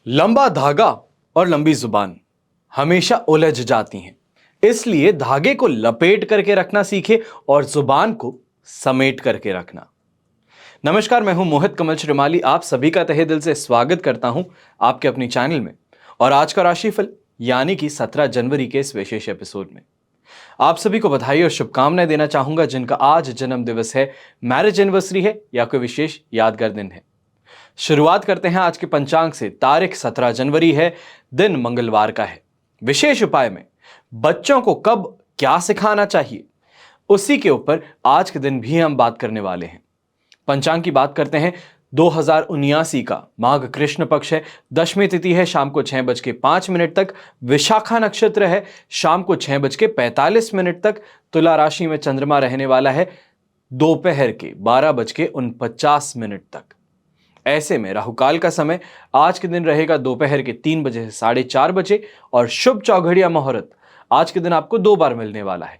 लंबा धागा और लंबी जुबान हमेशा उलझ जाती हैं। इसलिए धागे को लपेट करके रखना सीखे और जुबान को समेट करके रखना। नमस्कार, मैं हूं मोहित कमल श्रीमाली। आप सभी का तहे दिल से स्वागत करता हूं आपके अपनी चैनल में। और आज का राशिफल यानी कि 17 जनवरी के इस विशेष एपिसोड में आप सभी को बधाई और शुभकामनाएं देना चाहूंगा जिनका आज जन्म दिवस है, मैरिज एनिवर्सरी है या कोई विशेष यादगार दिन है। शुरुआत करते हैं आज के पंचांग से। तारीख 17 जनवरी है, दिन मंगलवार का है। विशेष उपाय में बच्चों को कब क्या सिखाना चाहिए, उसी के ऊपर आज के दिन भी हम बात करने वाले हैं। पंचांग की बात करते हैं। 2079 का माघ कृष्ण पक्ष है। दशमी तिथि है शाम को 6:05 तक। विशाखा नक्षत्र है शाम को 6:45 तक। तुला राशि में चंद्रमा रहने वाला है दोपहर के 12:49 तक। ऐसे में राहुकाल का समय आज के दिन रहेगा दोपहर के 3 बजे से 4:30 बजे और शुभ चौघड़िया मुहूर्त आज के दिन आपको 2 बार मिलने वाला है।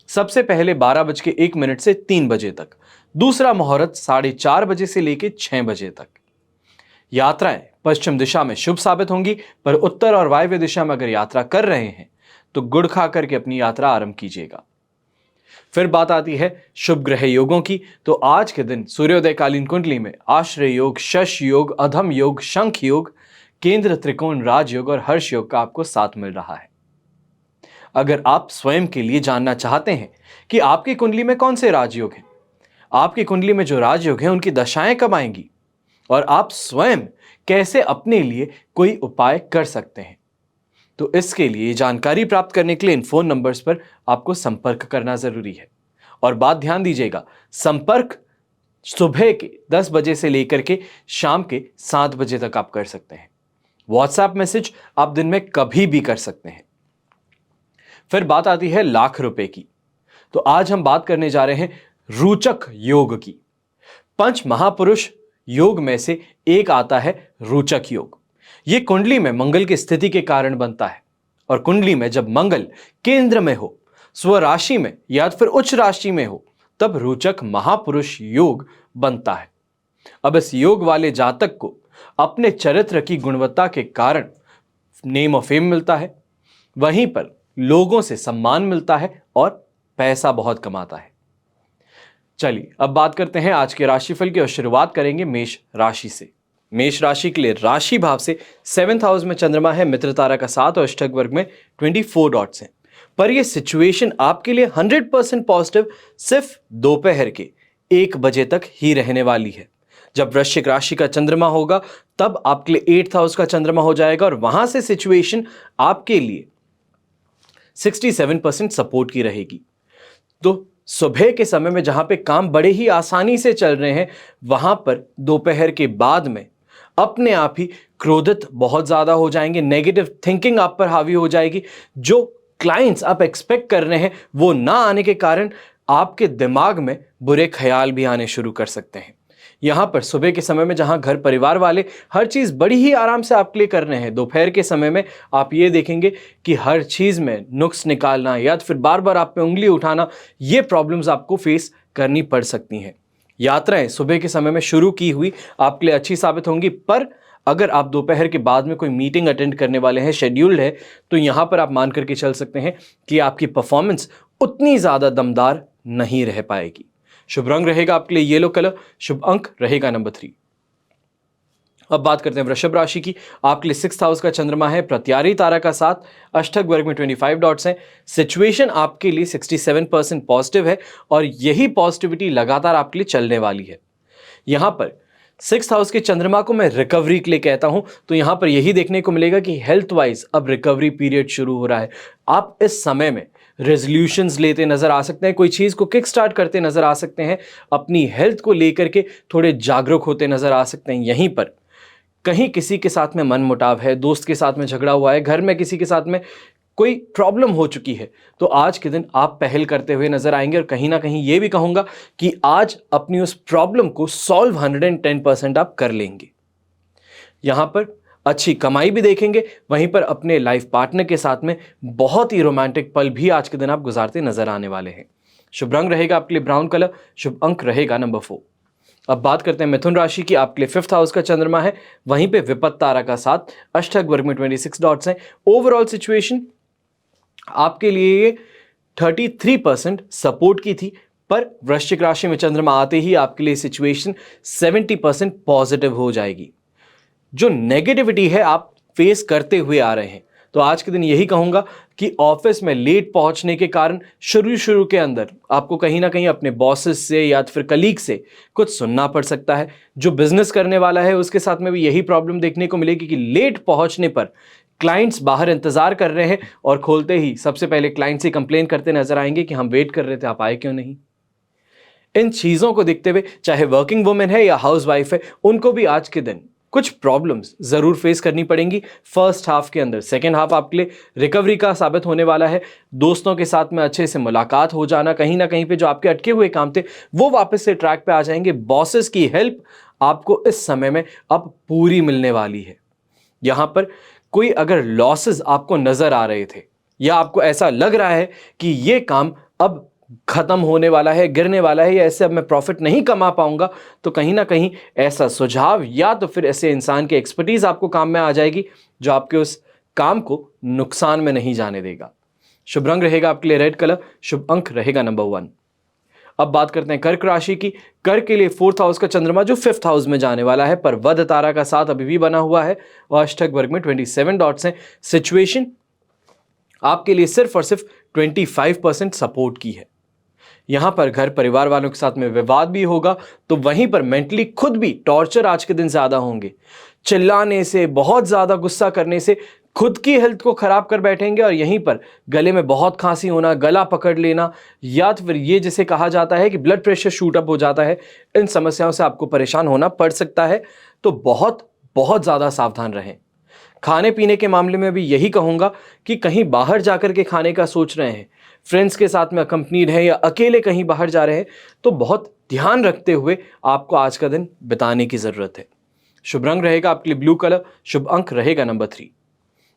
सबसे पहले 12:01 से 3 बजे तक, दूसरा मुहूर्त 4:30 बजे से लेकर 6 बजे तक। यात्राएं पश्चिम दिशा में शुभ साबित होंगी, पर उत्तर और वायव्य दिशा में अगर यात्रा कर रहे हैं तो गुड़ खा करके अपनी यात्रा आरंभ कीजिएगा। फिर बात आती है शुभ ग्रह योगों की। तो आज के दिन सूर्योदय कालीन कुंडली में आश्रय योग, शश योग, अधम योग, शंख योग, केंद्र त्रिकोण राजयोग और हर्ष योग का आपको साथ मिल रहा है। अगर आप स्वयं के लिए जानना चाहते हैं कि आपकी कुंडली में कौन से राजयोग हैं, आपकी कुंडली में जो राजयोग हैं उनकी दशाएं कब आएंगी और आप स्वयं कैसे अपने लिए कोई उपाय कर सकते हैं, तो इसके लिए जानकारी प्राप्त करने के लिए इन फोन नंबर्स पर आपको संपर्क करना जरूरी है। और बात ध्यान दीजिएगा, संपर्क सुबह के 10 बजे से लेकर के शाम के 7 बजे तक आप कर सकते हैं। व्हाट्सएप मैसेज आप दिन में कभी भी कर सकते हैं। फिर बात आती है लाख रुपए की। तो आज हम बात करने जा रहे हैं रोचक योग की। पंच महापुरुष योग में से एक आता है रोचक योग। यह कुंडली में मंगल की स्थिति के कारण बनता है और कुंडली में जब मंगल केंद्र में हो, स्वराशि में या फिर उच्च राशि में हो, तब रोचक महापुरुष योग बनता है। अब इस योग वाले जातक को अपने चरित्र की गुणवत्ता के कारण नेम और फेम मिलता है, वहीं पर लोगों से सम्मान मिलता है और पैसा बहुत कमाता है। चलिए अब बात करते हैं आज के राशिफल की और शुरुआत करेंगे मेष राशि से। मेष राशि के लिए राशि भाव से 7th हाउस में चंद्रमा है, मित्र तारा का 7 और अष्टक वर्ग में 24 डॉट्स हैं। पर यह सिचुएशन आपके लिए 100% पॉजिटिव सिर्फ दोपहर के 1 बजे तक ही रहने वाली है। जब वृश्चिक राशि का चंद्रमा होगा तब आपके लिए 8th हाउस का चंद्रमा हो जाएगा और वहां से सिचुएशन आपके लिए 67% सपोर्ट की रहेगी। तो सुबह के समय में जहां पे काम बड़े ही आसानी से चल रहे हैं, वहां पर दोपहर के बाद में अपने आप ही क्रोधित बहुत ज्यादा हो जाएंगे, नेगेटिव थिंकिंग आप पर हावी हो जाएगी। जो क्लाइंट्स आप एक्सपेक्ट कर रहे हैं वो ना आने के कारण आपके दिमाग में बुरे ख्याल भी आने शुरू कर सकते हैं। यहां पर सुबह के समय में जहां घर परिवार वाले हर चीज बड़ी ही आराम से आपके लिए कर रहे हैं, दोपहर के समय में आप ये देखेंगे कि हर चीज में नुक्स निकालना या फिर बार बार आप पे उंगली उठाना, ये प्रॉब्लम्स आपको फेस करनी पड़ सकती हैं। यात्राएं सुबह के समय में शुरू की हुई आपके लिए अच्छी साबित होंगी, पर अगर आप दोपहर के बाद में कोई मीटिंग अटेंड करने वाले हैं, शेड्यूल्ड है, तो यहां पर आप मान करके चल सकते हैं कि आपकी परफॉर्मेंस उतनी ज्यादा दमदार नहीं रह पाएगी। शुभ रंग रहेगा आपके लिए येलो कलर, शुभ अंक रहेगा नंबर 3। अब बात करते हैं वृषभ राशि की। आपके लिए 6th हाउस का चंद्रमा है, प्रत्यारी तारा का 7, अष्टक वर्ग में 25 डॉट्स हैं। सिचुएशन आपके लिए 67% पॉजिटिव है और यही पॉजिटिविटी लगातार आपके लिए चलने वाली है। यहां पर 6th हाउस के चंद्रमा को मैं रिकवरी के लिए कहता हूं, तो यहां पर यही देखने को मिलेगा कि हेल्थ वाइज अब रिकवरी पीरियड शुरू हो रहा है। आप इस समय में रेजोल्यूशंस लेते नजर आ सकते हैं, कोई चीज को किक स्टार्ट करते नजर आ सकते हैं, अपनी हेल्थ को लेकर के थोड़े जागरूक होते नजर आ सकते हैं। यहीं पर कहीं किसी के साथ में मनमुटाव है, दोस्त के साथ में झगड़ा हुआ है, घर में किसी के साथ में कोई प्रॉब्लम हो चुकी है, तो आज के दिन आप पहल करते हुए नजर आएंगे और कहीं ना कहीं ये भी कहूंगा कि आज अपनी उस प्रॉब्लम को सॉल्व 110% आप कर लेंगे। यहां पर अच्छी कमाई भी देखेंगे, वहीं पर अपने लाइफ पार्टनर के साथ में बहुत ही रोमांटिक पल भी आज के दिन आप गुजारते नजर आने वाले हैं। शुभ रंग रहेगा आपके लिए ब्राउन कलर, शुभ अंक रहेगा नंबर 4। अब बात करते हैं मिथुन राशि की। आपके लिए 5th हाउस का चंद्रमा है, वहीं पे विपत्त तारा का साथ, अष्टक वर्ग में 26 डॉट्स हैं। ओवरऑल सिचुएशन आपके लिए 33% सपोर्ट की थी, पर वृश्चिक राशि में चंद्रमा आते ही आपके लिए सिचुएशन 70% पॉजिटिव हो जाएगी। जो नेगेटिविटी है आप फेस करते हुए आ रहे हैं, तो आज के दिन यही कहूंगा कि ऑफिस में लेट पहुंचने के कारण शुरू के अंदर आपको कहीं ना कहीं अपने बॉसेस से या फिर कलीग से कुछ सुनना पड़ सकता है। जो बिजनेस करने वाला है उसके साथ में भी यही प्रॉब्लम देखने को मिलेगी कि लेट पहुंचने पर क्लाइंट्स बाहर इंतजार कर रहे हैं और खोलते ही सबसे पहले क्लाइंट से कंप्लेन करते नजर आएंगे कि हम वेट कर रहे थे, आप आए क्यों नहीं। इन चीजों को देखते हुए चाहे वर्किंग वुमेन है या हाउस वाइफ है, उनको भी आज के दिन कुछ प्रॉब्लम्स जरूर फेस करनी पड़ेंगी फर्स्ट हाफ के अंदर। सेकेंड हाफ आपके लिए रिकवरी का साबित होने वाला है। दोस्तों के साथ में अच्छे से मुलाकात हो जाना, कहीं ना कहीं पे जो आपके अटके हुए काम थे वो वापस से ट्रैक पे आ जाएंगे। बॉसेस की हेल्प आपको इस समय में अब पूरी मिलने वाली है। यहां पर कोई अगर लॉसेस आपको नजर आ रहे थे या आपको ऐसा लग रहा है कि ये काम अब खत्म होने वाला है, गिरने वाला है, या ऐसे अब मैं प्रॉफिट नहीं कमा पाऊंगा, तो कहीं ना कहीं ऐसा सुझाव या तो फिर ऐसे इंसान की एक्सपर्टीज आपको काम में आ जाएगी जो आपके उस काम को नुकसान में नहीं जाने देगा। शुभ रंग रहेगा आपके लिए रेड कलर, शुभ अंक रहेगा नंबर 1। अब बात करते हैं कर्क राशि की। कर्क के लिए 4th हाउस का चंद्रमा जो 5th हाउस में जाने वाला है, पर वध तारा का साथ अभी भी बना हुआ है और अष्टक वर्ग में 27 डॉट्स हैं। सिचुएशन आपके लिए सिर्फ और सिर्फ 25% सपोर्ट की है। यहां पर घर परिवार वालों के साथ में विवाद भी होगा, तो वहीं पर मेंटली खुद भी टॉर्चर आज के दिन ज्यादा होंगे। चिल्लाने से, बहुत ज्यादा गुस्सा करने से खुद की हेल्थ को खराब कर बैठेंगे और यहीं पर गले में बहुत खांसी होना, गला पकड़ लेना, या फिर ये जिसे कहा जाता है कि ब्लड प्रेशर शूट अप हो जाता है, इन समस्याओं से आपको परेशान होना पड़ सकता है। तो बहुत बहुत ज्यादा सावधान रहें। खाने पीने के मामले में भी यही कहूंगा कि कहीं बाहर जाकर के खाने का सोच रहे हैं, फ्रेंड्स के साथ में अकम्पनीड है या अकेले कहीं बाहर जा रहे हैं, तो बहुत ध्यान रखते हुए आपको आज का दिन बिताने की जरूरत है। शुभ रंग रहेगा आपके लिए ब्लू कलर, शुभ अंक रहेगा नंबर 3।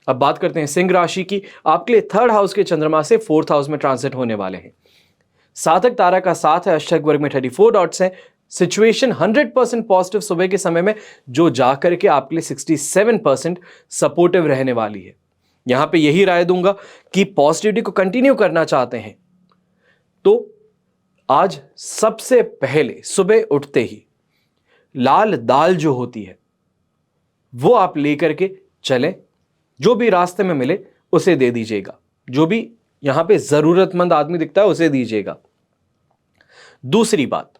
अब बात करते हैं सिंह राशि की। आपके लिए 3rd हाउस के चंद्रमा से 4th हाउस में ट्रांसिट होने वाले हैं। साधक तारा का साथ है, अष्टक वर्ग में 34 डॉट्स हैं। सिचुएशन 100% पॉजिटिव सुबह के समय में जो जाकर के आपके लिए 67% सपोर्टिव रहने वाली है। यहां पे यही राय दूंगा कि पॉजिटिविटी को कंटिन्यू करना चाहते हैं तो आज सबसे पहले सुबह उठते ही लाल दाल जो होती है वो आप लेकर के चलें, जो भी रास्ते में मिले उसे दे दीजिएगा, जो भी यहां पे जरूरतमंद आदमी दिखता है उसे दीजिएगा। दूसरी बात,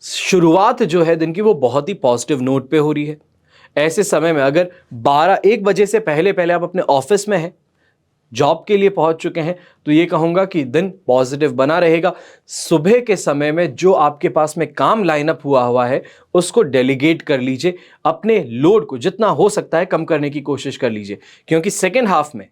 शुरुआत जो है दिन की वो बहुत ही पॉजिटिव नोट पे हो रही है। ऐसे समय में अगर 12-1 बजे से पहले पहले आप अपने ऑफिस में हैं, जॉब के लिए पहुंच चुके हैं, तो ये कहूंगा कि दिन पॉजिटिव बना रहेगा। सुबह के समय में जो आपके पास में काम लाइनअप हुआ है उसको डेलीगेट कर लीजिए, अपने लोड को जितना हो सकता है कम करने की कोशिश कर लीजिए, क्योंकि सेकेंड हाफ में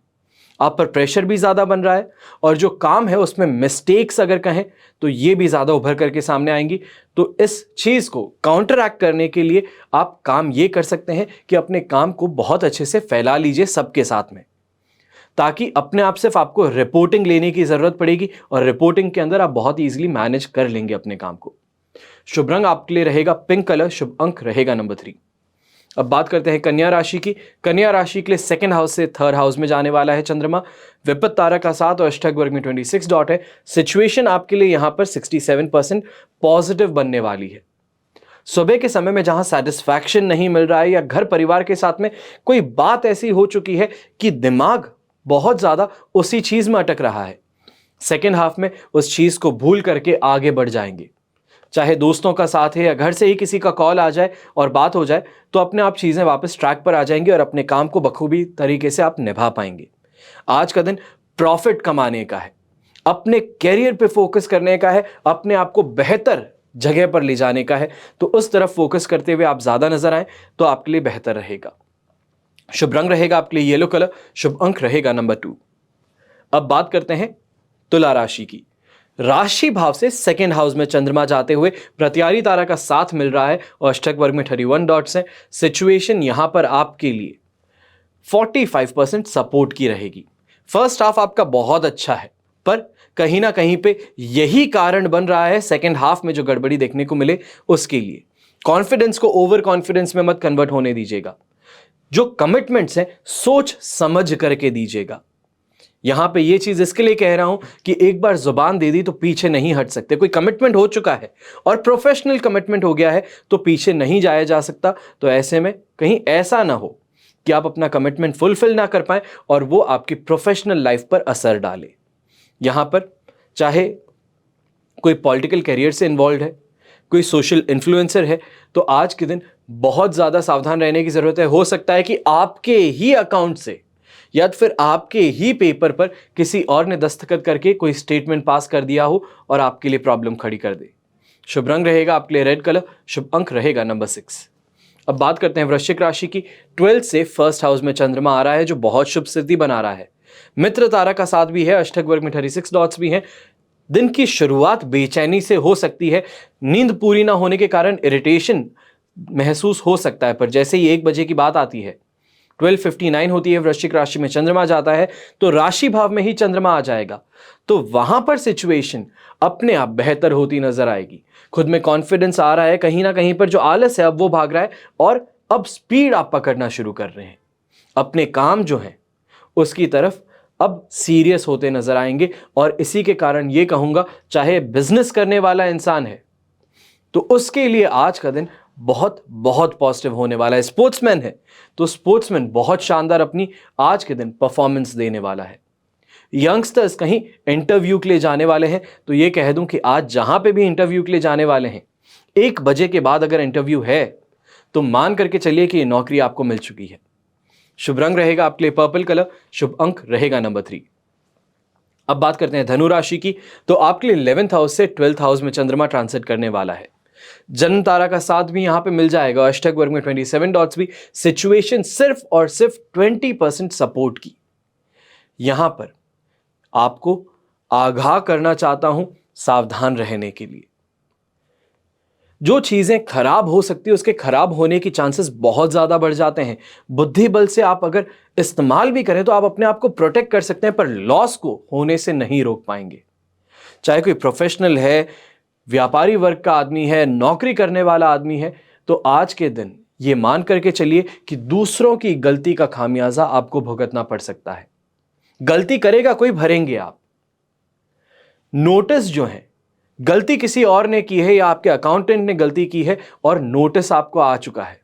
आप पर प्रेशर भी ज्यादा बन रहा है और जो काम है उसमें मिस्टेक्स अगर कहें तो ये भी ज्यादा उभर करके सामने आएंगी। तो इस चीज को काउंटरएक्ट करने के लिए आप काम ये कर सकते हैं कि अपने काम को बहुत अच्छे से फैला लीजिए सबके साथ में, ताकि अपने आप सिर्फ आपको रिपोर्टिंग लेने की जरूरत पड़ेगी और रिपोर्टिंग के अंदर आप बहुत इजीली मैनेज कर लेंगे अपने काम को। शुभ रंग आपके लिए रहेगा पिंक कलर, शुभ अंक रहेगा नंबर 3। अब बात करते हैं कन्या राशि की। कन्या राशि के लिए 2nd हाउस से 3rd हाउस में जाने वाला है चंद्रमा, विपत्त तारा का साथ और अष्टक वर्ग में 26 डॉट है। सिचुएशन आपके लिए यहां पर 67% पॉजिटिव बनने वाली है। सुबह के समय में जहां सेटिस्फैक्शन नहीं मिल रहा है या घर परिवार के साथ में कोई बात ऐसी हो चुकी है कि दिमाग बहुत ज्यादा उसी चीज में अटक रहा है, सेकेंड हाफ में उस चीज को भूल करके आगे बढ़ जाएंगे। चाहे दोस्तों का साथ है या घर से ही किसी का कॉल आ जाए और बात हो जाए तो अपने आप चीजें वापस ट्रैक पर आ जाएंगी और अपने काम को बखूबी तरीके से आप निभा पाएंगे। आज का दिन प्रॉफिट कमाने का है, अपने कैरियर पे फोकस करने का है, अपने आप को बेहतर जगह पर ले जाने का है, तो उस तरफ फोकस करते हुए आप ज्यादा नजर आए तो आपके लिए बेहतर रहेगा। शुभ रंग रहेगा आपके लिए येलो कलर, शुभ अंक रहेगा नंबर 2। अब बात करते हैं तुला राशि की। राशि भाव से 2nd हाउस में चंद्रमा जाते हुए प्रत्यारी तारा का साथ मिल रहा है और अष्टक वर्ग में 31 डॉट्स हैं। सिचुएशन यहां पर आपके लिए 45% सपोर्ट की रहेगी। फर्स्ट हाफ आपका बहुत अच्छा है, पर कहीं ना कहीं पे यही कारण बन रहा है सेकेंड हाफ में जो गड़बड़ी देखने को मिले उसके लिए। कॉन्फिडेंस को ओवर कॉन्फिडेंस में मत कन्वर्ट होने दीजिएगा। जो कमिटमेंट्स हैं सोच समझ करके दीजिएगा। यहां पे ये चीज इसके लिए कह रहा हूं कि एक बार जुबान दे दी तो पीछे नहीं हट सकते। कोई कमिटमेंट हो चुका है और प्रोफेशनल कमिटमेंट हो गया है तो पीछे नहीं जाया जा सकता। तो ऐसे में कहीं ऐसा ना हो कि आप अपना कमिटमेंट फुलफिल ना कर पाए और वो आपकी प्रोफेशनल लाइफ पर असर डाले। यहां पर चाहे कोई पॉलिटिकल करियर से इन्वॉल्व है, कोई सोशल इन्फ्लुएंसर है, तो आज के दिन बहुत ज्यादा सावधान रहने की जरूरत है। हो सकता है कि आपके ही अकाउंट से या फिर आपके ही पेपर पर किसी और ने दस्तखत करके कोई स्टेटमेंट पास कर दिया हो और आपके लिए प्रॉब्लम खड़ी कर दे। शुभ रंग रहेगा आपके लिए रेड कलर, शुभ अंक रहेगा नंबर 6। अब बात करते हैं वृश्चिक राशि की। 12 से फर्स्ट हाउस में चंद्रमा आ रहा है जो बहुत शुभ स्थिति बना रहा है। मित्र तारा का साथ भी है, अष्टक वर्ग में 36 डॉट्स भी हैं। दिन की शुरुआत बेचैनी से हो सकती है। नींद पूरी ना होने के कारण इरिटेशन महसूस हो सकता है, पर जैसे ही 1 बजे की बात आती है, 12:59 होती है, वृश्चिक राशि में चंद्रमा जाता है तो राशि भाव में ही चंद्रमा आ जाएगा। तो वहां पर सिचुएशन अपने आप बेहतर होती नजर आएगी। खुद में कॉन्फिडेंस आ रहा है, कहीं ना कहीं पर जो आलस है अब वो भाग रहा है और अब स्पीड आप पकड़ना शुरू कर रहे हैं। अपने काम जो है उसकी तरफ अब सीरियस होते नजर आएंगे। और इसी के कारण ये कहूंगा, चाहे बिजनेस करने वाला इंसान है तो उसके लिए आज का दिन बहुत बहुत पॉजिटिव होने वाला है। स्पोर्ट्समैन है तो स्पोर्ट्समैन बहुत शानदार अपनी आज के दिन परफॉर्मेंस देने वाला है। यंगस्टर्स कहीं इंटरव्यू के लिए जाने वाले हैं तो ये कह दूं कि आज जहां पे भी इंटरव्यू के लिए जाने वाले हैं, 1 बजे के बाद अगर इंटरव्यू है तो मान करके चलिए कि ये नौकरी आपको मिल चुकी है। शुभ रंग रहेगा आपके लिए पर्पल कलर, शुभ अंक रहेगा नंबर 3। अब बात करते हैं धनु राशि की। तो आपके लिए 11th हाउस से 12th हाउस में चंद्रमा ट्रांसिट करने वाला है। जन्म तारा का साथ भी यहां पे मिल जाएगा, अष्टक वर्ग में 27 डॉट्स भी। सिचुएशन सिर्फ और सिर्फ 20% सपोर्ट की। यहां पर आपको आगाह करना चाहता हूं सावधान रहने के लिए। जो चीजें खराब हो सकती है उसके खराब होने की चांसेस बहुत ज्यादा बढ़ जाते हैं। बुद्धि बल से आप अगर इस्तेमाल भी करें तो आप अपने आप को प्रोटेक्ट कर सकते हैं, पर लॉस को होने से नहीं रोक पाएंगे। चाहे कोई प्रोफेशनल है, व्यापारी वर्ग का आदमी है, नौकरी करने वाला आदमी है, तो आज के दिन यह मान करके चलिए कि दूसरों की गलती का खामियाजा आपको भुगतना पड़ सकता है। गलती करेगा कोई, भरेंगे आप। नोटिस जो है, गलती किसी और ने की है या आपके अकाउंटेंट ने गलती की है और नोटिस आपको आ चुका है,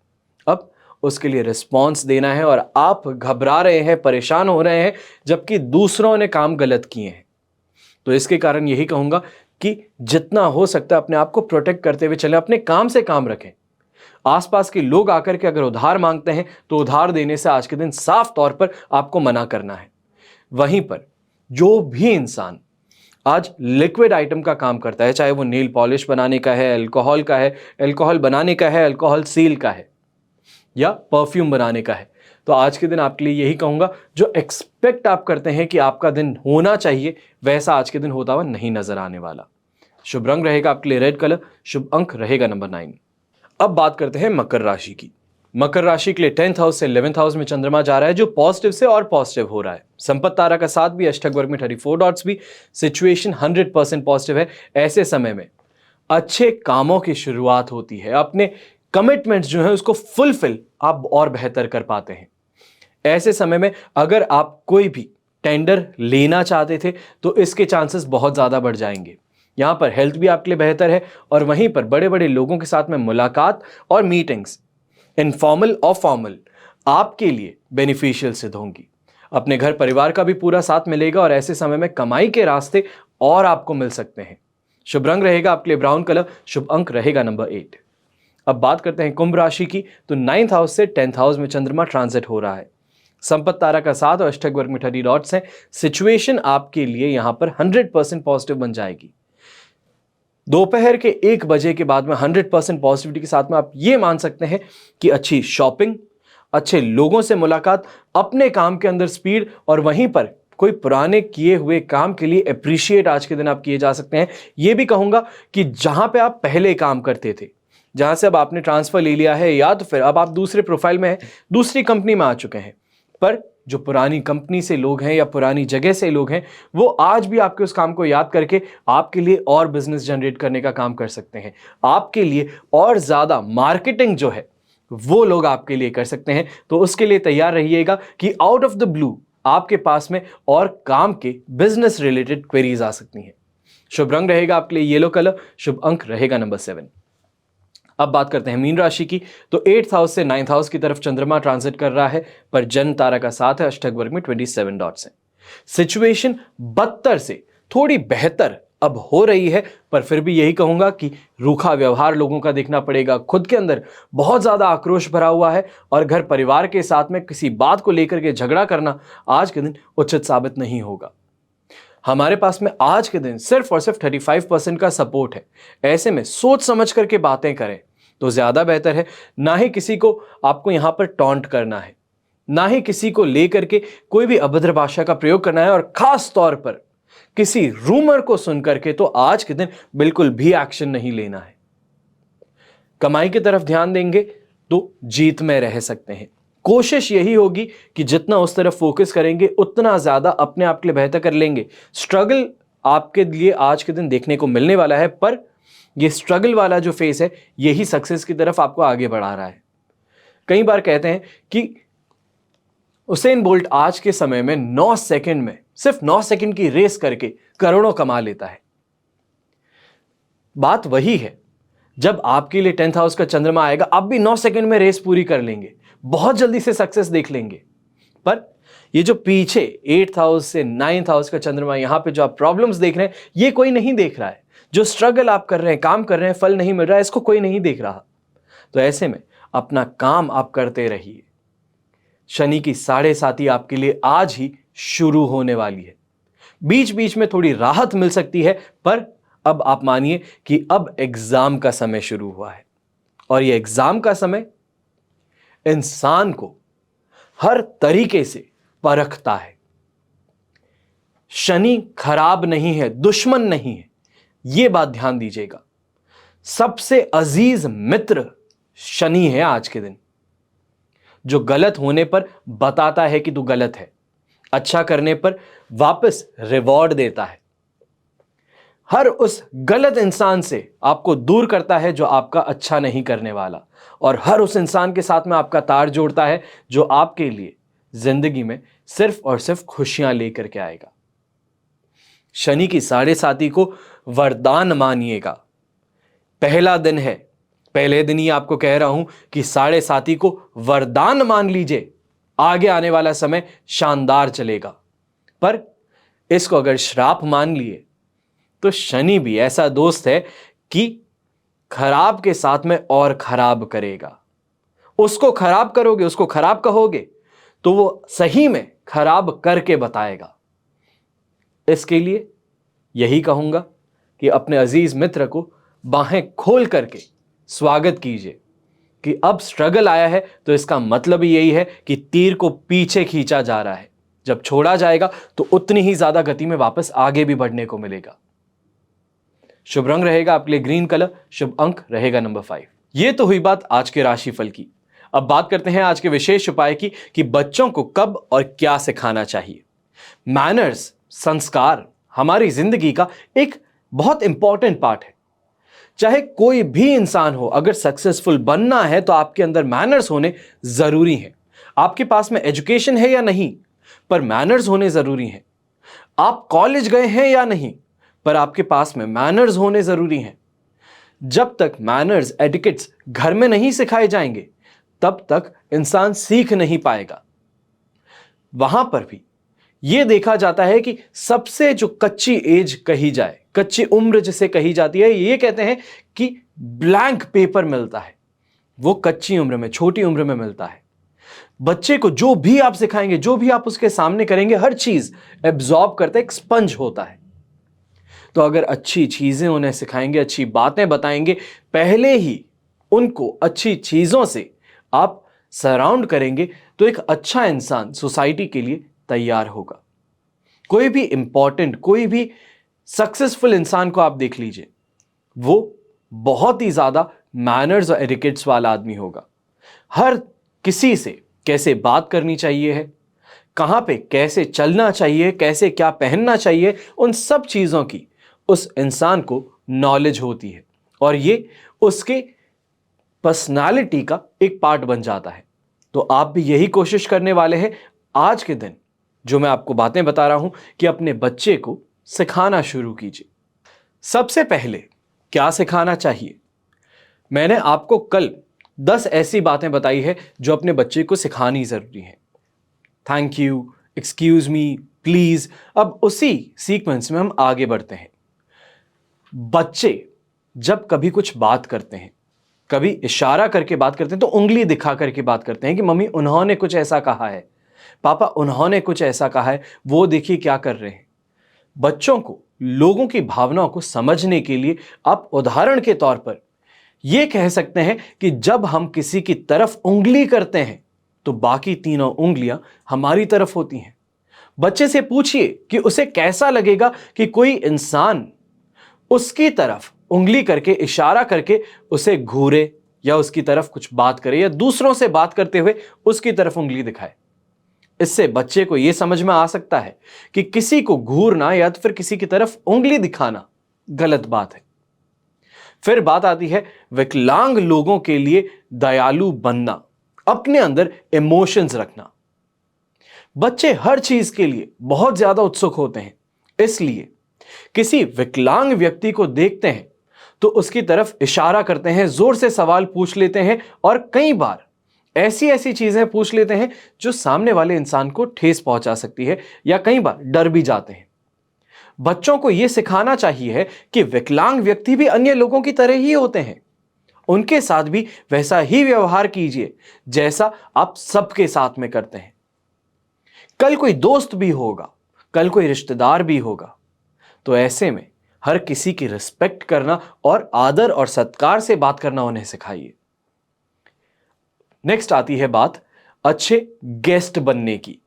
अब उसके लिए रिस्पॉन्स देना है और आप घबरा रहे हैं, परेशान हो रहे हैं, जबकि दूसरों ने काम गलत किए हैं। तो इसके कारण यही कहूंगा कि जितना हो सकता है अपने आप को प्रोटेक्ट करते हुए चलें, अपने काम से काम रखें। आसपास के लोग आकर के अगर उधार मांगते हैं तो उधार देने से आज के दिन साफ तौर पर आपको मना करना है। वहीं पर जो भी इंसान आज लिक्विड आइटम का काम करता है, चाहे वो नेल पॉलिश बनाने का है, अल्कोहल का है, अल्कोहल बनाने का है, अल्कोहल सील का है या परफ्यूम बनाने का है, तो आज के दिन आपके लिए यही कहूंगा, जो एक्सपेक्ट आप करते हैं कि आपका दिन होना चाहिए वैसा आज के दिन होता हुआ नहीं नजर आने वाला। शुभ रंग रहेगा आपके लिए रेड कलर, शुभ अंक रहेगा नंबर 9। अब बात करते हैं मकर राशि की। मकर राशि के लिए 10th हाउस से 11th हाउस में चंद्रमा जा रहा है जो पॉजिटिव से और पॉजिटिव हो रहा है। संपत्ति तारा का साथ भी, अष्टक वर्ग में 34 डॉट्स भी। सिचुएशन 100% पॉजिटिव है। ऐसे समय में अच्छे कामों की शुरुआत होती है, अपने कमिटमेंट्स जो है उसको फुलफिल आप और बेहतर कर पाते हैं। ऐसे समय में अगर आप कोई भी टेंडर लेना चाहते थे तो इसके चांसेस बहुत ज्यादा बढ़ जाएंगे। यहां पर हेल्थ भी आपके लिए बेहतर है और वहीं पर बड़े बड़े लोगों के साथ में मुलाकात और मीटिंग्स, इनफॉर्मल और फॉर्मल, आपके लिए बेनिफिशियल सिद्ध होंगी। अपने घर परिवार का भी पूरा साथ मिलेगा और ऐसे समय में कमाई के रास्ते और आपको मिल सकते हैं। शुभ रंग रहेगा आपके लिए ब्राउन कलर, शुभ अंक रहेगा नंबर 8। अब बात करते हैं कुंभ राशि की। तो 9th हाउस से 10th हाउस में चंद्रमा ट्रांजिट हो रहा है। संपत्ति तारा का साथ और अष्टक वर्ग में 30 डॉट्स हैं। सिचुएशन आपके लिए यहां पर 100% पॉजिटिव बन जाएगी। दोपहर के 1 बजे के बाद में 100% पॉजिटिविटी के साथ में आप ये मान सकते हैं कि अच्छी शॉपिंग, अच्छे लोगों से मुलाकात, अपने काम के अंदर स्पीड और वहीं पर कोई पुराने किए हुए काम के लिए अप्रिशिएट आज के दिन आप किए जा सकते हैं। यह भी कहूंगा कि जहां पे आप पहले काम करते थे, जहां से अब आपने ट्रांसफर ले लिया है या तो फिर अब आप दूसरे प्रोफाइल में हैं, दूसरी कंपनी में आ चुके हैं, पर जो पुरानी कंपनी से लोग हैं या पुरानी जगह से लोग हैं, वो आज भी आपके उस काम को याद करके आपके लिए और बिजनेस जनरेट करने का काम कर सकते हैं। आपके लिए और ज्यादा मार्केटिंग जो है वो लोग आपके लिए कर सकते हैं। तो उसके लिए तैयार रहिएगा कि आउट ऑफ द ब्लू आपके पास में और काम के बिजनेस रिलेटेड क्वेरीज आ सकती हैं। शुभ रंग रहेगा आपके लिए येलो कलर, शुभ अंक रहेगा नंबर 7। अब बात करते हैं मीन राशि की। तो 8th हाउस से 9th हाउस की तरफ चंद्रमा ट्रांजिट कर रहा है, पर जन्म तारा का साथ है अष्टक वर्ग में 27 डॉट्स है। सिचुएशन बदतर से थोड़ी बेहतर अब हो रही है, पर फिर भी यही कहूंगा कि रूखा व्यवहार लोगों का देखना पड़ेगा। खुद के अंदर बहुत ज्यादा आक्रोश भरा हुआ है और घर परिवार के साथ में किसी बात को लेकर के झगड़ा करना आज के दिन उचित साबित नहीं होगा। हमारे पास में आज के दिन सिर्फ और सिर्फ 35% का सपोर्ट है। ऐसे में सोच समझ करके बातें करें तो ज्यादा बेहतर है। ना ही किसी को आपको यहां पर टॉन्ट करना है, ना ही किसी को लेकर के कोई भी अभद्र भाषा का प्रयोग करना है, और खास तौर पर किसी रूमर को सुनकर के तो आज के दिन बिल्कुल भी एक्शन नहीं लेना है। कमाई की तरफ ध्यान देंगे तो जीत में रह सकते हैं। कोशिश यही होगी कि जितना उस तरफ फोकस करेंगे उतना ज्यादा अपने आप के लिए बेहतर कर लेंगे। स्ट्रगल आपके लिए आज के दिन देखने को मिलने वाला है, पर यह स्ट्रगल वाला जो फेस है यही सक्सेस की तरफ आपको आगे बढ़ा रहा है। कई बार कहते हैं कि उसेन बोल्ट आज के समय में 9 सेकंड में, सिर्फ 9 सेकंड की रेस करके करोड़ों कमा लेता है। बात वही है, जब आपके लिए 10th हाउस का चंद्रमा आएगा आप भी 9 सेकंड में रेस पूरी कर लेंगे, बहुत जल्दी से सक्सेस देख लेंगे। पर ये जो पीछे 8th हाउस से 9th हाउस का चंद्रमा, यहां पे जो आप प्रॉब्लम्स देख रहे हैं ये कोई नहीं देख रहा है। जो स्ट्रगल आप कर रहे हैं, काम कर रहे हैं, फल नहीं मिल रहा है, इसको कोई नहीं देख रहा। तो ऐसे में अपना काम आप करते रहिए। शनि की 7.5 आपके लिए आज ही शुरू होने वाली है। बीच बीच में थोड़ी राहत मिल सकती है, पर अब आप मानिए कि अब एग्जाम का समय शुरू हुआ है, और यह एग्जाम का समय इंसान को हर तरीके से परखता है। शनि खराब नहीं है, दुश्मन नहीं है, यह बात ध्यान दीजिएगा। सबसे अजीज मित्र शनि है आज के दिन, जो गलत होने पर बताता है कि तू गलत है, अच्छा करने पर वापस रिवॉर्ड देता है। हर उस गलत इंसान से आपको दूर करता है जो आपका अच्छा नहीं करने वाला, और हर उस इंसान के साथ में आपका तार जोड़ता है जो आपके लिए जिंदगी में सिर्फ और सिर्फ खुशियां लेकर के आएगा। शनि की 7.5 को वरदान मानिएगा। पहला दिन है, पहले दिन ही आपको कह रहा हूं कि 7.5 को वरदान मान लीजिए। आगे आने वाला समय शानदार चलेगा, पर इसको अगर श्राप मान लिए तो शनि भी ऐसा दोस्त है कि खराब के साथ में और खराब करेगा। उसको खराब करोगे, उसको खराब कहोगे तो वो सही में खराब करके बताएगा। इसके लिए यही कहूंगा कि अपने अजीज मित्र को बाहें खोल करके स्वागत कीजिए कि अब स्ट्रगल आया है तो इसका मतलब ही यही है कि तीर को पीछे खींचा जा रहा है। जब छोड़ा जाएगा तो उतनी ही ज्यादा गति में वापस आगे भी बढ़ने को मिलेगा। शुभ रंग रहेगा आपके लिए ग्रीन कलर, शुभ अंक रहेगा नंबर 5। यह तो हुई बात आज के राशिफल की। अब बात करते हैं आज के विशेष उपाय की कि बच्चों को कब और क्या सिखाना चाहिए। मैनर्स, संस्कार हमारी जिंदगी का एक बहुत इंपॉर्टेंट पार्ट है। चाहे कोई भी इंसान हो, अगर सक्सेसफुल बनना है तो आपके अंदर मैनर्स होने जरूरी है। आपके पास में एजुकेशन है या नहीं, पर मैनर्स होने जरूरी हैं। आप कॉलेज गए हैं या नहीं, पर आपके पास में मैनर्स होने जरूरी हैं। जब तक मैनर्स, एटिकेट्स घर में नहीं सिखाए जाएंगे तब तक इंसान सीख नहीं पाएगा। वहां पर भी यह देखा जाता है कि सबसे जो कच्ची एज कही जाए, कच्ची उम्र जिसे कही जाती है, ये कहते हैं कि ब्लैंक पेपर मिलता है, वो कच्ची उम्र में, छोटी उम्र में मिलता है। बच्चे को जो भी आप सिखाएंगे, जो भी आप उसके सामने करेंगे, हर चीज एब्जॉर्ब करता है, एक स्पंज होता है। तो अगर अच्छी चीजें उन्हें सिखाएंगे, अच्छी बातें बताएंगे, पहले ही उनको अच्छी चीजों से आप सराउंड करेंगे, तो एक अच्छा इंसान सोसाइटी के लिए तैयार होगा। कोई भी इंपॉर्टेंट, कोई भी सक्सेसफुल इंसान को आप देख लीजिए, वो बहुत ही ज्यादा मैनर्स और एटिकेट्स वाला आदमी होगा। हर किसी से कैसे बात करनी चाहिए है, कहाँ पे कैसे चलना चाहिए, कैसे क्या पहनना चाहिए, उन सब चीज़ों की उस इंसान को नॉलेज होती है और ये उसके पर्सनालिटी का एक पार्ट बन जाता है। तो आप भी यही कोशिश करने वाले हैं आज के दिन, जो मैं आपको बातें बता रहा हूं, कि अपने बच्चे को सिखाना शुरू कीजिए। सबसे पहले क्या सिखाना चाहिए? मैंने आपको कल 10 ऐसी बातें बताई है जो अपने बच्चे को सिखानी जरूरी है। Thank you, excuse me, please. अब उसी सीक्वेंस में हम आगे बढ़ते हैं। बच्चे जब कभी कुछ बात करते हैं, कभी इशारा करके बात करते हैं, तो उंगली दिखा करके बात करते हैं कि मम्मी उन्होंने कुछ ऐसा कहा है, पापा उन्होंने कुछ ऐसा कहा है, वो देखिए क्या कर रहे हैं। बच्चों को लोगों की भावनाओं को समझने के लिए आप उदाहरण के तौर पर यह कह सकते हैं कि जब हम किसी की तरफ उंगली करते हैं तो बाकी तीनों उंगलियां हमारी तरफ होती हैं। बच्चे से पूछिए कि उसे कैसा लगेगा कि कोई इंसान उसकी तरफ उंगली करके, इशारा करके उसे घूरे या उसकी तरफ कुछ बात करे या दूसरों से बात करते हुए उसकी तरफ उंगली दिखाए। इससे बच्चे को यह समझ में आ सकता है कि किसी को घूरना या तो फिर किसी की तरफ उंगली दिखाना गलत बात है। फिर बात आती है विकलांग लोगों के लिए दयालु बनना, अपने अंदर इमोशंस रखना। बच्चे हर चीज के लिए बहुत ज्यादा उत्सुक होते हैं, इसलिए किसी विकलांग व्यक्ति को देखते हैं तो उसकी तरफ इशारा करते हैं, जोर से सवाल पूछ लेते हैं और कई बार ऐसी ऐसी चीजें पूछ लेते हैं जो सामने वाले इंसान को ठेस पहुंचा सकती है या कई बार डर भी जाते हैं। बच्चों को यह सिखाना चाहिए कि विकलांग व्यक्ति भी अन्य लोगों की तरह ही होते हैं, उनके साथ भी वैसा ही व्यवहार कीजिए जैसा आप सबके साथ में करते हैं। कल कोई दोस्त भी होगा, कल कोई रिश्तेदार भी होगा, तो ऐसे में हर किसी की रिस्पेक्ट करना और आदर और सत्कार से बात करना उन्हें सिखाइए। नेक्स्ट आती है बात अच्छे गेस्ट बनने की।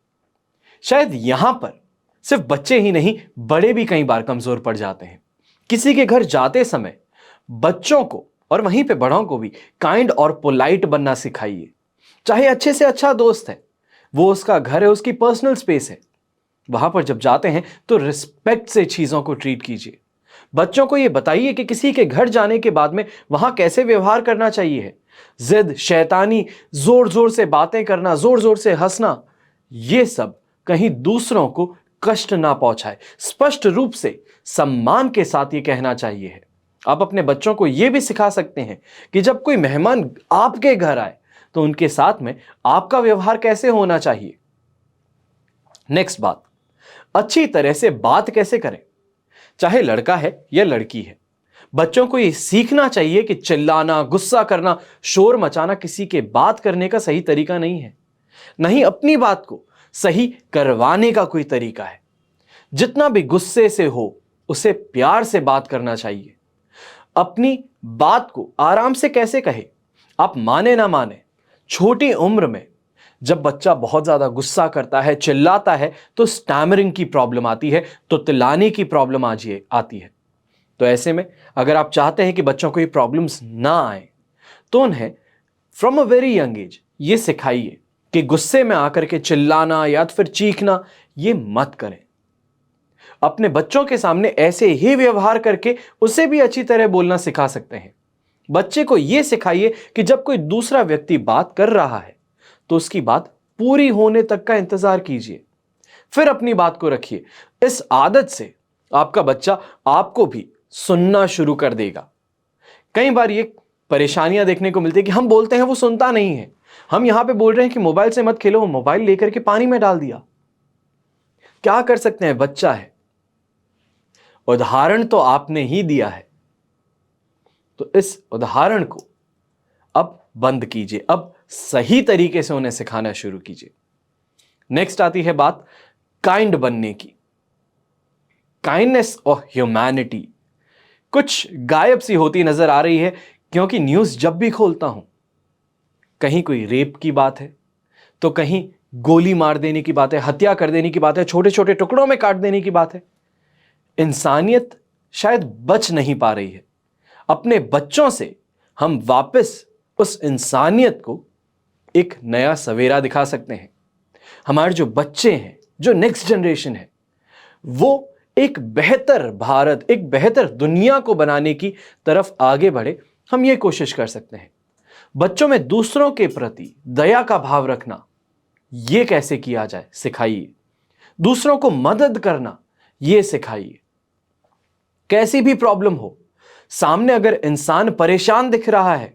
शायद यहां पर सिर्फ बच्चे ही नहीं, बड़े भी कई बार कमजोर पड़ जाते हैं। किसी के घर जाते समय बच्चों को और वहीं पे बड़ों को भी काइंड और पोलाइट बनना सिखाइए। चाहे अच्छे से अच्छा दोस्त है, वो उसका घर है, उसकी पर्सनल स्पेस है, वहां पर जब जाते हैं तो रिस्पेक्ट से चीजों को ट्रीट कीजिए। बच्चों को यह बताइए कि किसी के घर जाने के बाद में वहां कैसे व्यवहार करना चाहिए। जिद, शैतानी, जोर जोर से बातें करना, जोर जोर से हंसना, यह सब कहीं दूसरों को कष्ट ना पहुंचाए। स्पष्ट रूप से सम्मान के साथ यह कहना चाहिए है। आप अपने बच्चों को यह भी सिखा सकते हैं कि जब कोई मेहमान आपके घर आए तो उनके साथ में आपका व्यवहार कैसे होना चाहिए। नेक्स्ट बात, अच्छी तरह से बात कैसे करें। चाहे लड़का है या लड़की है, बच्चों को यह सीखना चाहिए कि चिल्लाना, गुस्सा करना, शोर मचाना किसी के बात करने का सही तरीका नहीं है, नहीं अपनी बात को सही करवाने का कोई तरीका है। जितना भी गुस्से से हो उसे प्यार से बात करना चाहिए। अपनी बात को आराम से कैसे कहे, आप माने ना माने, छोटी उम्र में जब बच्चा बहुत ज्यादा गुस्सा करता है, चिल्लाता है, तो स्टैमरिंग की प्रॉब्लम आती है, तो तिलाने की प्रॉब्लम आती है। तो ऐसे में अगर आप चाहते हैं कि बच्चों को ये प्रॉब्लम्स ना आए तो उन्हें from a very young age ये सिखाइए कि गुस्से में आकर के चिल्लाना या फिर चीखना ये मत करें। अपने बच्चों के सामने ऐसे ही व्यवहार करके उसे भी अच्छी तरह बोलना सिखा सकते हैं। बच्चे को यह सिखाइए कि जब कोई दूसरा व्यक्ति बात कर रहा है तो उसकी बात पूरी होने तक का इंतजार कीजिए, फिर अपनी बात को रखिए। इस आदत से आपका बच्चा आपको भी सुनना शुरू कर देगा। कई बार ये परेशानियां देखने को मिलती है कि हम बोलते हैं वो सुनता नहीं है। हम यहां पे बोल रहे हैं कि मोबाइल से मत खेलो, वो मोबाइल लेकर के पानी में डाल दिया। क्या कर सकते हैं, बच्चा है। उदाहरण तो आपने ही दिया है, तो इस उदाहरण को अब बंद कीजिए, अब सही तरीके से उन्हें सिखाना शुरू कीजिए। नेक्स्ट आती है बात काइंड बनने की। काइंडनेस और ह्यूमैनिटी कुछ गायब सी होती नजर आ रही है, क्योंकि न्यूज जब भी खोलता हूं कहीं कोई रेप की बात है, तो कहीं गोली मार देने की बात है, हत्या कर देने की बात है, छोटे छोटे टुकड़ों में काट देने की बात है। इंसानियत शायद बच नहीं पा रही है। अपने बच्चों से हम वापस उस इंसानियत को एक नया सवेरा दिखा सकते हैं। हमारे जो बच्चे हैं, जो नेक्स्ट जनरेशन है, वो एक बेहतर भारत, एक बेहतर दुनिया को बनाने की तरफ आगे बढ़े, हम ये कोशिश कर सकते हैं। बच्चों में दूसरों के प्रति दया का भाव रखना, ये कैसे किया जाए सिखाइए। दूसरों को मदद करना, ये सिखाइए। कैसी भी प्रॉब्लम हो, सामने अगर इंसान परेशान दिख रहा है,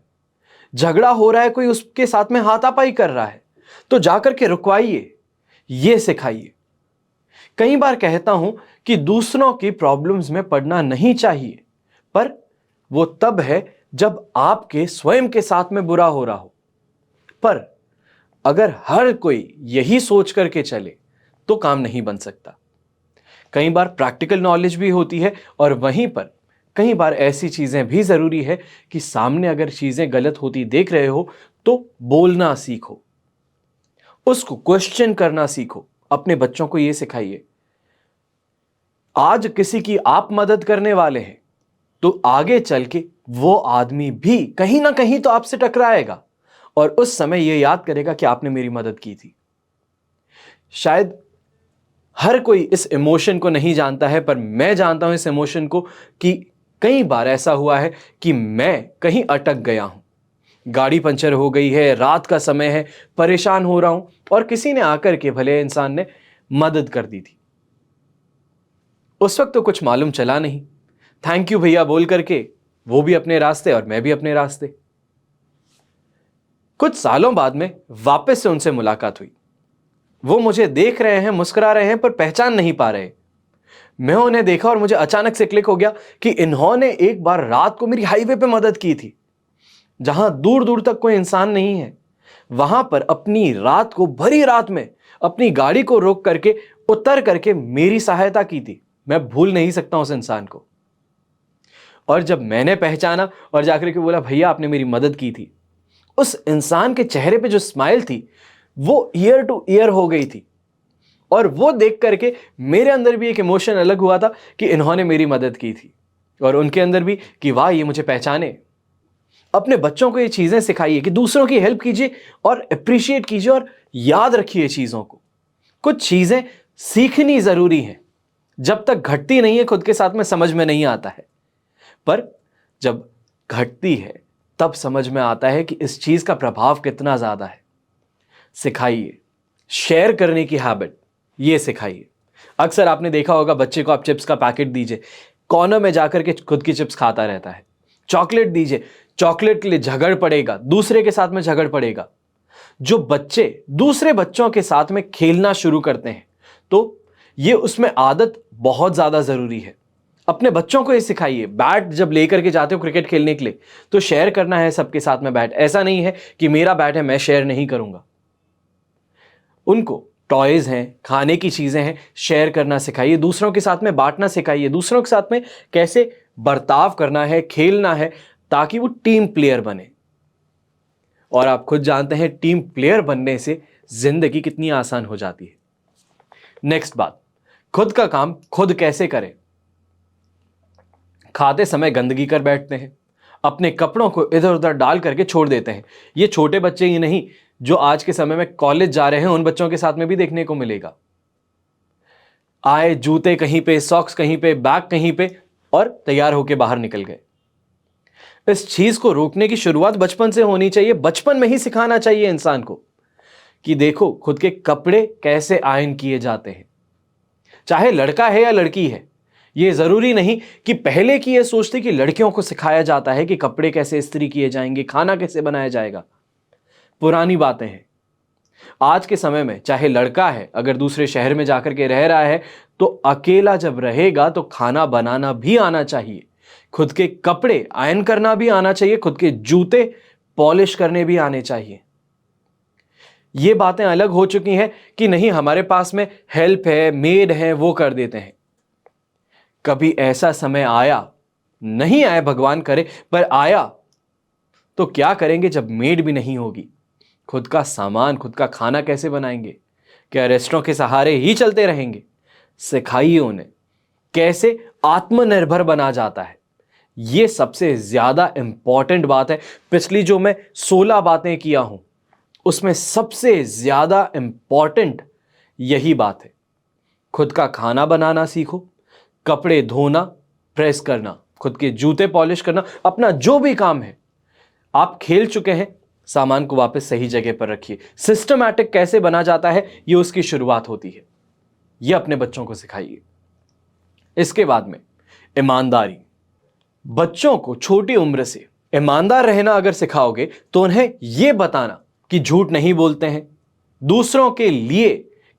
झगड़ा हो रहा है, कोई उसके साथ में हाथापाई कर रहा है, तो जाकर के रुकवाइए, ये सिखाइए। कई बार कहता हूं कि दूसरों की प्रॉब्लम्स में पड़ना नहीं चाहिए, पर वो तब है जब आपके स्वयं के साथ में बुरा हो रहा हो। पर अगर हर कोई यही सोच करके चले तो काम नहीं बन सकता। कई बार प्रैक्टिकल नॉलेज भी होती है, और वहीं पर कई बार ऐसी चीजें भी जरूरी है कि सामने अगर चीजें गलत होती देख रहे हो तो बोलना सीखो, उसको क्वेश्चन करना सीखो। अपने बच्चों को यह सिखाइए। आज किसी की आप मदद करने वाले हैं तो आगे चल के वो आदमी भी कहीं ना कहीं तो आपसे टकराएगा, और उस समय यह याद करेगा कि आपने मेरी मदद की थी। शायद हर कोई इस इमोशन को नहीं जानता है, पर मैं जानता हूं इस इमोशन को, कि कई बार ऐसा हुआ है कि मैं कहीं अटक गया हूं, गाड़ी पंचर हो गई है, रात का समय है, परेशान हो रहा हूं, और किसी ने आकर के, भले इंसान ने, मदद कर दी थी। उस वक्त तो कुछ मालूम चला नहीं, थैंक यू भैया बोल करके वो भी अपने रास्ते और मैं भी अपने रास्ते। कुछ सालों बाद में वापस से उनसे मुलाकात हुई। वो मुझे देख रहे हैं, मुस्कुरा रहे हैं, पर पहचान नहीं पा रहे। मैं उन्हें देखा और मुझे अचानक से क्लिक हो गया कि इन्होंने एक बार रात को मेरी हाईवे पे मदद की थी, जहां दूर दूर तक कोई इंसान नहीं है। वहां पर अपनी रात को, भरी रात में अपनी गाड़ी को रोक करके, उतर करके मेरी सहायता की थी। मैं भूल नहीं सकता उस इंसान को। और जब मैंने पहचाना और जाकर के बोला भैया आपने मेरी मदद की थी, उस इंसान के चेहरे पे जो स्माइल थी वो ईयर टू ईयर हो गई थी। और वो देख करके मेरे अंदर भी एक इमोशन अलग हुआ था कि इन्होंने मेरी मदद की थी, और उनके अंदर भी कि वाह ये मुझे पहचाने। अपने बच्चों को ये चीजें सिखाइए कि दूसरों की हेल्प कीजिए और अप्रिशिएट कीजिए, और याद रखिए चीजों को। कुछ चीजें सीखनी जरूरी है, जब तक घटती नहीं है खुद के साथ में समझ में नहीं आता है, पर जब घटती है तब समझ में आता है कि इस चीज का प्रभाव कितना ज्यादा है। सिखाइए शेयर करने की हैबिट, ये सिखाइए। अक्सर आपने देखा होगा बच्चे को आप चिप्स का पैकेट दीजिए, कॉर्नर में जाकर के खुद की चिप्स खाता रहता है। चॉकलेट दीजिए, चॉकलेट के लिए झगड़ पड़ेगा, दूसरे के साथ में झगड़ पड़ेगा। जो बच्चे दूसरे बच्चों के साथ में खेलना शुरू करते हैं तो ये उसमें आदत बहुत ज्यादा जरूरी है। अपने बच्चों को ये सिखाइए, बैट जब लेकर के जाते हो क्रिकेट खेलने के लिए तो शेयर करना है सबके साथ में बैट। ऐसा नहीं है कि मेरा बैट है मैं शेयर नहीं करूंगा। उनको टॉयज हैं, खाने की चीजें हैं, शेयर करना सिखाइए, दूसरों के साथ में बांटना सिखाइए, दूसरों के साथ में कैसे बर्ताव करना है, खेलना है, ताकि वो टीम प्लेयर बने। और आप खुद जानते हैं टीम प्लेयर बनने से जिंदगी कितनी आसान हो जाती है। नेक्स्ट बात, खुद का काम खुद कैसे करें। खाते समय गंदगी कर बैठते हैं, अपने कपड़ों को इधर उधर डाल करके छोड़ देते हैं। ये छोटे बच्चे ही नहीं, जो आज के समय में कॉलेज जा रहे हैं उन बच्चों के साथ में भी देखने को मिलेगा। आए जूते कहीं पे, सॉक्स कहीं पे, बैग कहीं पे, और तैयार होके बाहर निकल गए। इस चीज को रोकने की शुरुआत बचपन से होनी चाहिए। बचपन में ही सिखाना चाहिए इंसान को कि देखो खुद के कपड़े कैसे आयरन किए जाते हैं। चाहे लड़का है या लड़की है, यह जरूरी नहीं कि पहले की यह सोचते कि लड़कियों को सिखाया जाता है कि कपड़े कैसे इस्त्री किए जाएंगे, खाना कैसे बनाया जाएगा। पुरानी बातें हैं। आज के समय में चाहे लड़का है, अगर दूसरे शहर में जाकर के रह रहा है तो अकेला जब रहेगा तो खाना बनाना भी आना चाहिए, खुद के कपड़े आयरन करना भी आना चाहिए, खुद के जूते पॉलिश करने भी आने चाहिए। ये बातें अलग हो चुकी हैं कि नहीं हमारे पास में हेल्प है, मेड है, वो कर देते हैं। कभी ऐसा समय आया, नहीं आया भगवान करे, पर आया तो क्या करेंगे जब मेड भी नहीं होगी। खुद का सामान, खुद का खाना कैसे बनाएंगे? क्या रेस्टोरेंट के सहारे ही चलते रहेंगे? सिखाइए उन्हें कैसे आत्मनिर्भर बना जाता है। यह सबसे ज्यादा इंपॉर्टेंट बात है। पिछली जो मैं 16 बातें किया हूं उसमें सबसे ज्यादा इंपॉर्टेंट यही बात है। खुद का खाना बनाना सीखो, कपड़े धोना, प्रेस करना, खुद के जूते पॉलिश करना, अपना जो भी काम है। आप खेल चुके हैं, सामान को वापस सही जगह पर रखिए। सिस्टमैटिक कैसे बना जाता है, यह उसकी शुरुआत होती है। यह अपने बच्चों को सिखाइए। इसके बाद में ईमानदारी। बच्चों को छोटी उम्र से ईमानदार रहना अगर सिखाओगे तो उन्हें यह बताना कि झूठ नहीं बोलते हैं, दूसरों के लिए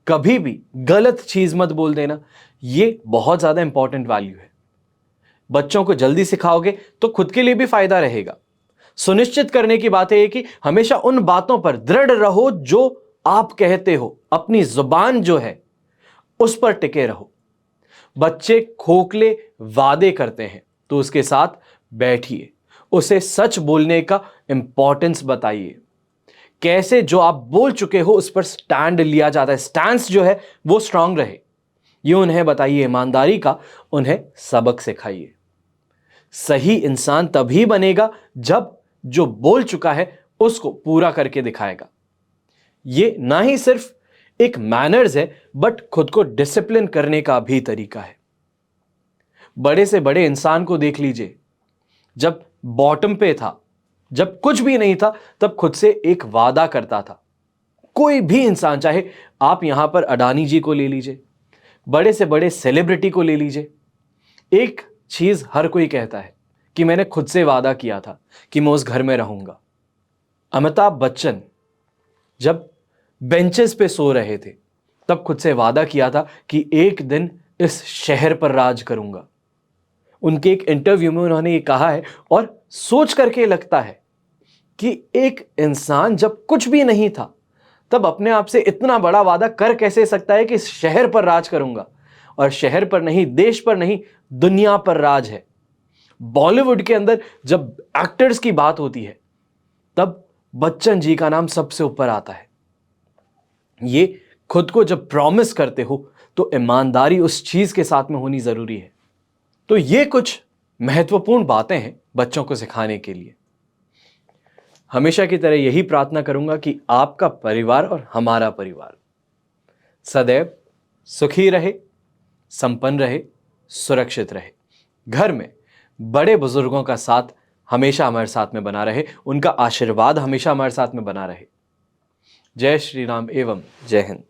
कभी भी गलत चीज मत बोल देना, यह बहुत ज्यादा इंपॉर्टेंट वैल्यू है। बच्चों को जल्दी सिखाओगे तो खुद के लिए भी फायदा रहेगा। सुनिश्चित करने की बात है कि हमेशा उन बातों पर दृढ़ रहो जो आप कहते हो। अपनी जुबान जो है उस पर टिके रहो। बच्चे खोखले वादे करते हैं तो उसके साथ बैठिए, उसे सच बोलने का इंपॉर्टेंस बताइए। कैसे जो आप बोल चुके हो उस पर स्टैंड लिया जाता है, स्टैंस जो है वो स्ट्रांग रहे, ये उन्हें बताइए। ईमानदारी का उन्हें सबक सिखाइए। सही इंसान तभी बनेगा जब जो बोल चुका है उसको पूरा करके दिखाएगा। ये ना ही सिर्फ एक मैनर्स है बट खुद को डिसिप्लिन करने का भी तरीका है। बड़े से बड़े इंसान को देख लीजिए, जब बॉटम पे था, जब कुछ भी नहीं था, तब खुद से एक वादा करता था। कोई भी इंसान, चाहे आप यहां पर अडानी जी को ले लीजिए, बड़े से बड़े सेलिब्रिटी को ले लीजिए, एक चीज हर कोई कहता है कि मैंने खुद से वादा किया था कि मैं उस घर में रहूंगा। अमिताभ बच्चन जब बेंचेस पे सो रहे थे तब खुद से वादा किया था कि एक दिन इस शहर पर राज करूंगा। उनके एक इंटरव्यू में उन्होंने ये कहा है, और सोच करके लगता है कि एक इंसान जब कुछ भी नहीं था तब अपने आप से इतना बड़ा वादा कर कैसे सकता है कि इस शहर पर राज करूंगा। और शहर पर नहीं, देश पर नहीं, दुनिया पर राज है। बॉलीवुड के अंदर जब एक्टर्स की बात होती है तब बच्चन जी का नाम सबसे ऊपर आता है। ये खुद को जब प्रॉमिस करते हो तो ईमानदारी उस चीज के साथ में होनी जरूरी है। तो ये कुछ महत्वपूर्ण बातें हैं बच्चों को सिखाने के लिए। हमेशा की तरह यही प्रार्थना करूंगा कि आपका परिवार और हमारा परिवार सदैव सुखी रहे, संपन्न रहे, सुरक्षित रहे। घर में बड़े बुजुर्गों का साथ हमेशा हमारे साथ में बना रहे, उनका आशीर्वाद हमेशा हमारे साथ में बना रहे। जय श्री राम एवं जय हिंद।